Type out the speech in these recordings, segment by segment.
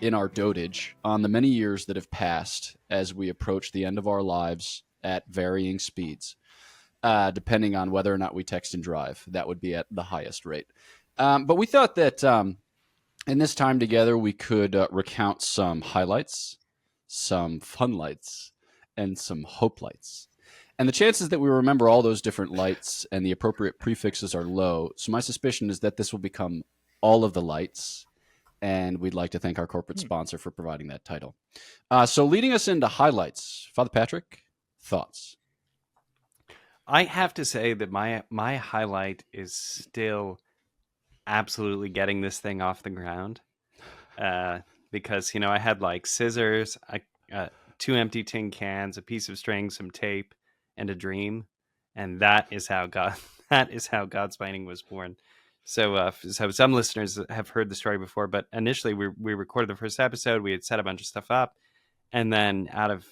in our dotage on the many years that have passed as we approach the end of our lives at varying speeds, depending on whether or not we text and drive. That would be at the highest rate. But we thought that in this time together, we could recount some highlights, some funlights, and some hopelights. And the chances that we remember all those different lights and the appropriate prefixes are low. So my suspicion is that this will become all of the lights. And we'd like to thank our corporate sponsor for providing that title. So leading us into highlights, Father Patrick, thoughts? I have to say that my highlight is still absolutely getting this thing off the ground. Because, I had like scissors, 2 empty tin cans, a piece of string, some tape, and a dream. And that is how Godsplaining was born. So some listeners have heard the story before, but initially we recorded the first episode. We had set a bunch of stuff up, and then out of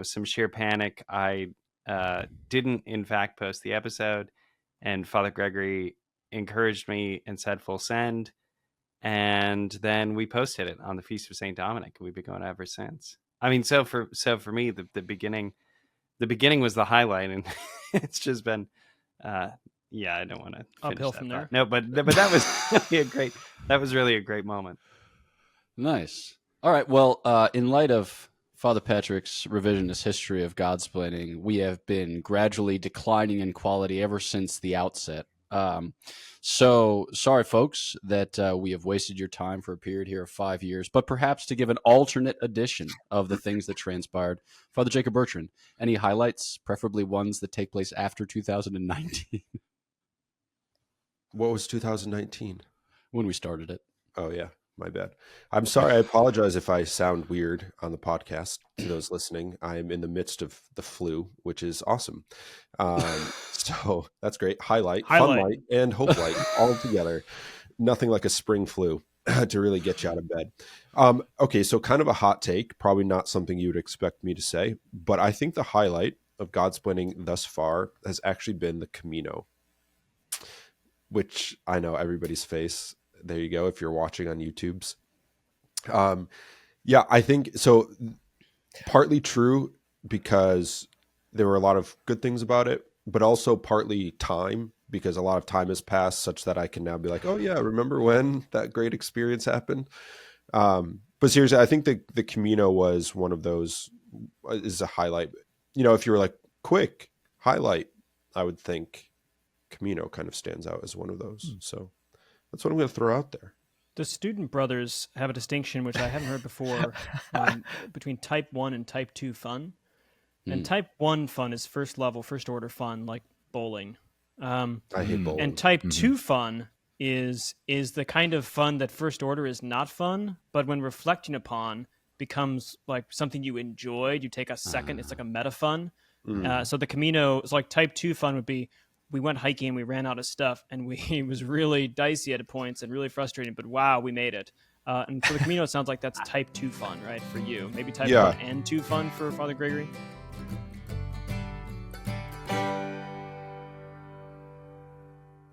some sheer panic, I didn't in fact post the episode, and Father Gregory encouraged me and said full send, and then we posted it on the Feast of Saint Dominic, and we've been going ever since. I mean, so for me, the beginning was the highlight, and it's just been. Yeah, I don't want to uphill from there. No, but that was really a great moment. Nice. All right. Well, in light of Father Patrick's revisionist history of Godsplaining, we have been gradually declining in quality ever since the outset. So sorry, folks, that we have wasted your time for a period here of 5 years, but perhaps to give an alternate edition of the things that transpired. Father Jacob Bertrand, any highlights, preferably ones that take place after 2019? What was 2019? When we started it. Oh, yeah. My bad. I'm sorry. I apologize if I sound weird on the podcast to those listening. I'm in the midst of the flu, which is awesome. So that's great. Highlight, funlight, and hopelight all together. Nothing like a spring flu to really get you out of bed. Okay, so kind of a hot take, probably not something you would expect me to say, but I think the highlight of Godsplaining thus far has actually been the Camino, which I know everybody's face. There you go. If you're watching on YouTube's. Yeah, I think so. Partly true because there were a lot of good things about it, but also partly time because a lot of time has passed such that I can now be like, oh yeah, remember when that great experience happened? But seriously, I think the Camino was one of those, is a highlight. If you were like quick highlight, I would think Camino kind of stands out as one of those. So that's what I'm going to throw out there. The Student Brothers have a distinction, which I haven't heard before, between Type 1 and Type 2 fun. And Type 1 fun is first level, first order fun, like bowling. I hate bowling. And Type 2 fun is the kind of fun that first order is not fun, but when reflecting upon becomes like something you enjoyed. You take a second, it's like a meta fun. So the Camino is like Type 2 fun would be, we went hiking, we ran out of stuff, and it was really dicey at points and really frustrating, but wow, we made it. And for the Camino, it sounds like that's Type 2 fun, right, for you? Maybe Type 1 and 2 fun for Father Gregory?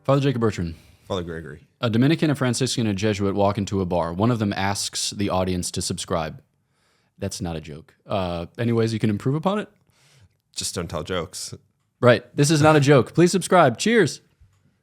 Father Jacob Bertrand. Father Gregory. A Dominican, a Franciscan, and a Jesuit walk into a bar. One of them asks the audience to subscribe. That's not a joke. Any ways you can improve upon it? Just don't tell jokes. Right. This is not a joke. Please subscribe. Cheers.